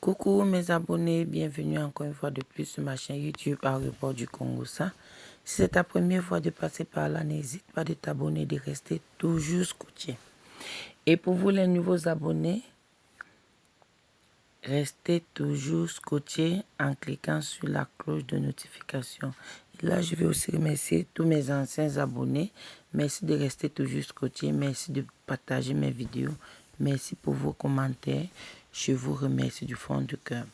Coucou mes abonnés, bienvenue encore une fois de plus sur ma chaîne YouTube Aéroport du Congo. Si c'est ta première fois de passer par là, n'hésite pas de t'abonner et de rester toujours scotché. Et pour vous les nouveaux abonnés, restez toujours scotché en cliquant sur la cloche de notification. Et là, je vais aussi remercier tous mes anciens abonnés. Merci de rester toujours scotché, merci de partager mes vidéos, merci pour vos commentaires. Je vous remercie du fond du cœur.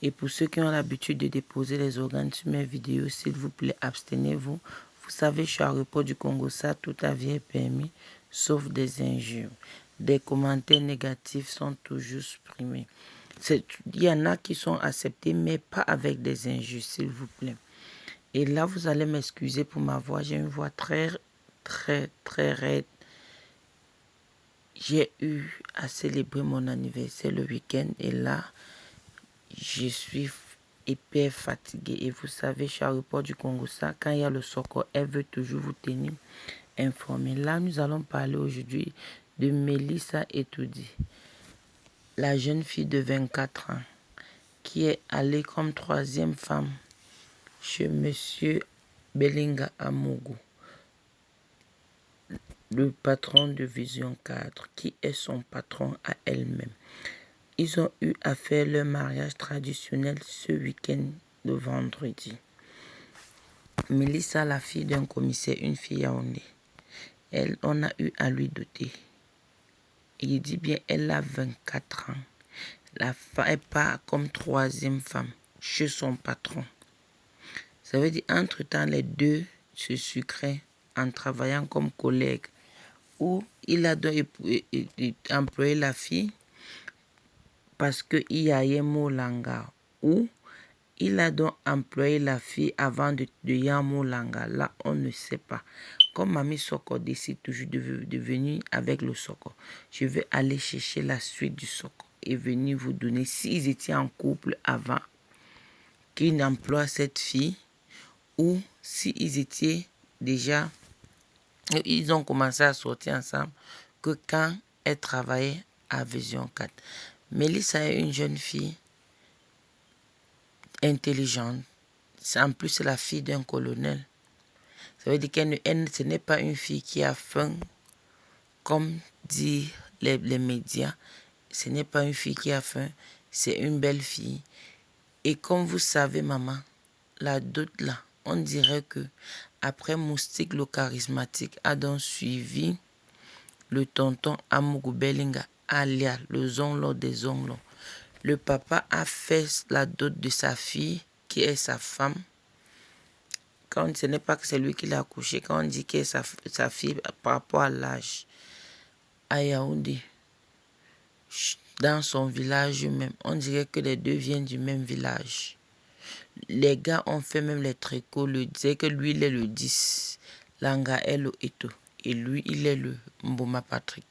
Et pour ceux qui ont l'habitude de déposer les organes sur mes vidéos, s'il vous plaît, abstenez-vous. Vous savez, je suis à Aéroport du Congo, ça, tout à vie est permis, sauf des injures. Des commentaires négatifs sont toujours supprimés. Il y en a qui sont acceptés, mais pas avec des injures, s'il vous plaît. Et là, vous allez m'excuser pour ma voix. J'ai une voix très raide. J'ai eu à célébrer mon anniversaire le week-end et là, je suis hyper fatiguée. Et vous savez, je suis à Aéroport du Congo, ça, quand il y a le Soko, elle veut toujours vous tenir informé. Là, nous allons parler aujourd'hui de Melissa Etoudi, la jeune fille de 24 ans, qui est allée comme troisième femme chez Monsieur Belinga Amougou, le patron de Vision 4, qui est son patron à elle-même. Ils ont eu à faire leur mariage traditionnel ce week-end de vendredi. Melissa, la fille d'un commissaire, une fille yaoundé, on a eu à lui doter. Il dit bien, elle a 24 ans. La femme est pas comme troisième femme chez son patron. Ça veut dire, entre-temps, les deux se sucraient en travaillant comme collègues. Où il a donc employé la fille parce qu'il y a un mot langa. Ou il a donc employé la fille avant de Yamo Langa. Là, on ne sait pas. Comme Mamie Soko décide toujours de venir avec le Soko, je vais aller chercher la suite du Soko et venir vous donner s'ils étaient en couple avant qu'il emploie cette fille ou s'ils étaient déjà, ils ont commencé à sortir ensemble que quand elle travaillait à Vision 4. Melissa est une jeune fille intelligente. En plus, c'est la fille d'un colonel. Ça veut dire ce n'est pas une fille qui a faim, comme disent les médias. Ce n'est pas une fille qui a faim, c'est une belle fille. Et comme vous savez, maman, la dot là, on dirait que après Moustique le charismatique a donc suivi le tonton Amougou Belinga, alias le zonglon des onglons. Le papa a fait la dot de sa fille, qui est sa femme. Quand ce n'est pas que c'est lui qui l'a accouché, quand on dit que est sa fille par rapport à l'âge, à Yaoundé, dans son village même, on dirait que les deux viennent du même village. Les gars ont fait même les tricots, le disaient que lui il est le 10, Langa est le Eto, et lui il est le Mboma Patrick.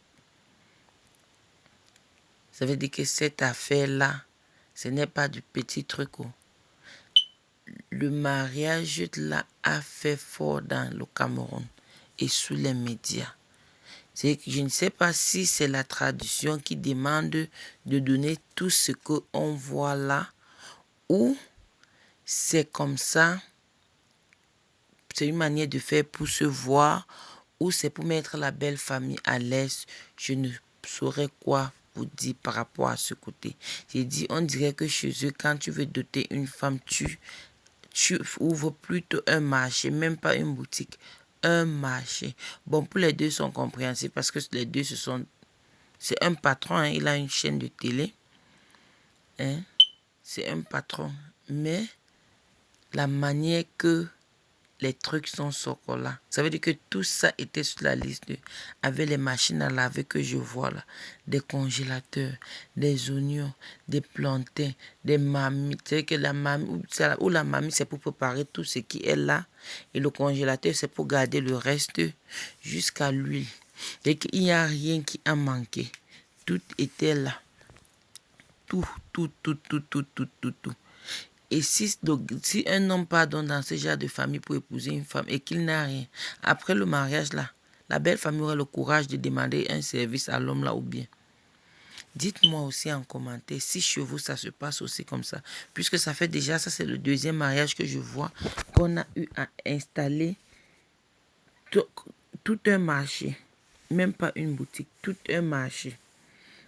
Ça veut dire que cette affaire-là, ce n'est pas du petit truc. Le mariage là a fait fort dans le Cameroun et sous les médias. Je ne sais pas si c'est la tradition qui demande de donner tout ce qu'on voit là ou c'est comme ça, c'est une manière de faire pour se voir ou c'est pour mettre la belle famille à l'aise. Je ne saurais quoi vous dire par rapport à ce côté. J'ai dit, on dirait que chez eux, quand tu veux doter une femme, tu ouvres plutôt un marché, même pas une boutique, un marché. Bon, pour les deux sont compréhensibles parce que les deux c'est un patron, hein, il a une chaîne de télé. Hein, c'est un patron. Mais la manière que les trucs sont là, ça veut dire que tout ça était sur la liste avec les machines à laver que je vois là, des congélateurs, des oignons, des plantains, des mamies. C'est que la mamie, ou la mamie c'est pour préparer tout ce qui est là et le congélateur c'est pour garder le reste jusqu'à l'huile. Et qu'il n'y a rien qui a manqué. Tout était là. Tout. Et si un homme pardonne dans ce genre de famille pour épouser une femme et qu'il n'a rien, après le mariage là, la belle famille aurait le courage de demander un service à l'homme là ou bien. Dites-moi aussi en commentaire si chez vous ça se passe aussi comme ça. Puisque ça fait déjà, ça c'est le deuxième mariage que je vois qu'on a eu à installer tout un marché. Même pas une boutique, tout un marché.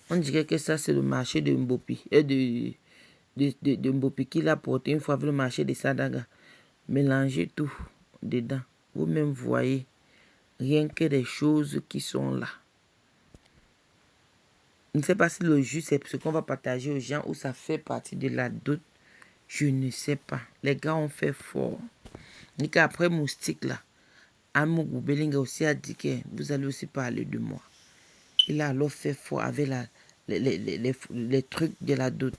On dirait que ça c'est le marché de Mbopi. De Mbopi qu'il a porté une fois avec le marché de Sadaga. Mélangez tout dedans. Vous-même voyez rien que des choses qui sont là. Je ne sais pas si le jus, c'est ce qu'on va partager aux gens ou ça fait partie de la dot. Je ne sais pas. Les gars ont fait fort. Et qu'après Moustique, là, Amougou Belinga aussi a dit que vous allez aussi parler de moi. Il a alors fait fort avec les trucs de la dot.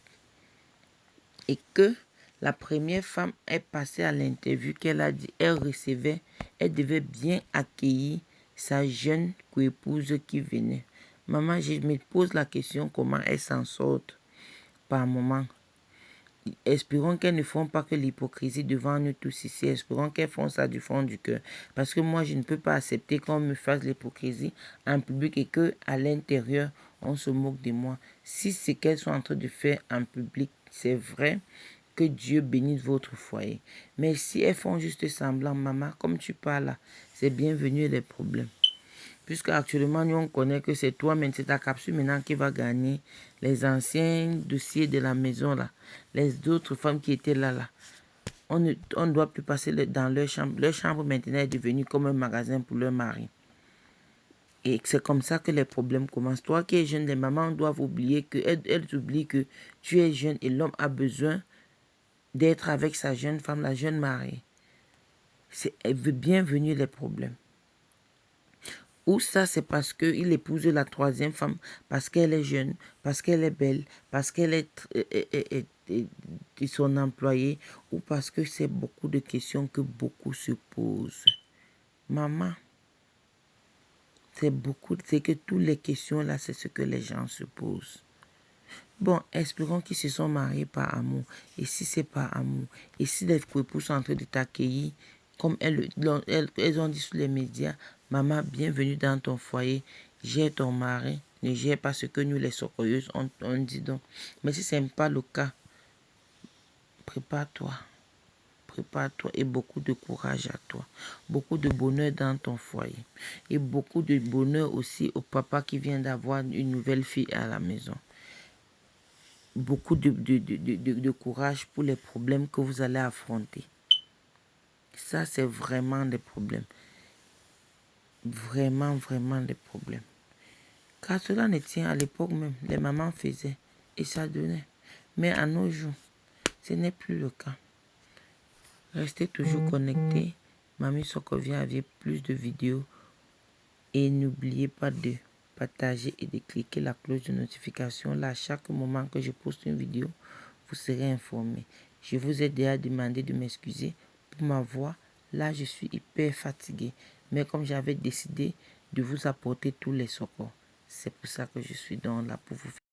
Et que la première femme est passée à l'interview qu'elle a dit, elle recevait, elle devait bien accueillir sa jeune coépouse qui venait. Maman, je me pose la question comment elle s'en sort par moment. Espérons qu'elles ne font pas que l'hypocrisie devant nous tous ici. Espérons qu'elles font ça du fond du cœur. Parce que moi, je ne peux pas accepter qu'on me fasse l'hypocrisie en public et qu'à l'intérieur, on se moque de moi. Si ce qu'elles sont en train de faire en public, c'est vrai, que Dieu bénisse votre foyer. Mais si elles font juste semblant, maman, comme tu parles là, c'est bienvenu les problèmes. Puisque actuellement, nous, on connaît que c'est toi, mais c'est ta capsule maintenant qui va gagner les anciens dossiers de la maison, là. Les autres femmes qui étaient là, là. On ne doit plus passer dans leur chambre. Leur chambre maintenant est devenue comme un magasin pour leur mari. Et c'est comme ça que les problèmes commencent. Toi qui es jeune, les mamans doivent oublier que, elles oublient que tu es jeune et l'homme a besoin d'être avec sa jeune femme, la jeune mariée. C'est bienvenue les problèmes. Ou ça, c'est parce qu'il épouse la troisième femme, parce qu'elle est jeune, parce qu'elle est belle, parce qu'elle est son employé, ou parce que c'est beaucoup de questions que beaucoup se posent. Maman, c'est que toutes les questions là, c'est ce que les gens se posent. Bon, espérons qu'ils se sont mariés par amour. Et si c'est par amour, et si les époux sont en train de t'accueillir, comme elles ont dit sur les médias, maman, bienvenue dans ton foyer, j'ai ton mari, ne gère pas ce que nous les socorreuses on dit donc. Mais si ce n'est pas le cas, prépare-toi. Prépare-toi et beaucoup de courage à toi. Beaucoup de bonheur dans ton foyer. Et beaucoup de bonheur aussi au papa qui vient d'avoir une nouvelle fille à la maison. Beaucoup de courage pour les problèmes que vous allez affronter. Ça, c'est vraiment des problèmes. Vraiment, vraiment des problèmes. Car cela ne tient à l'époque même. Les mamans faisaient et ça donnait. Mais à nos jours, ce n'est plus le cas. Restez toujours connectés. Mamie Sokovia avait plus de vidéos. Et n'oubliez pas de partager et de cliquer la cloche de notification. Là, à chaque moment que je poste une vidéo, vous serez informé. Je vous ai déjà demandé de m'excuser pour ma voix. Là, je suis hyper fatigué. Mais comme j'avais décidé de vous apporter tous les secours, c'est pour ça que je suis là pour vous faire.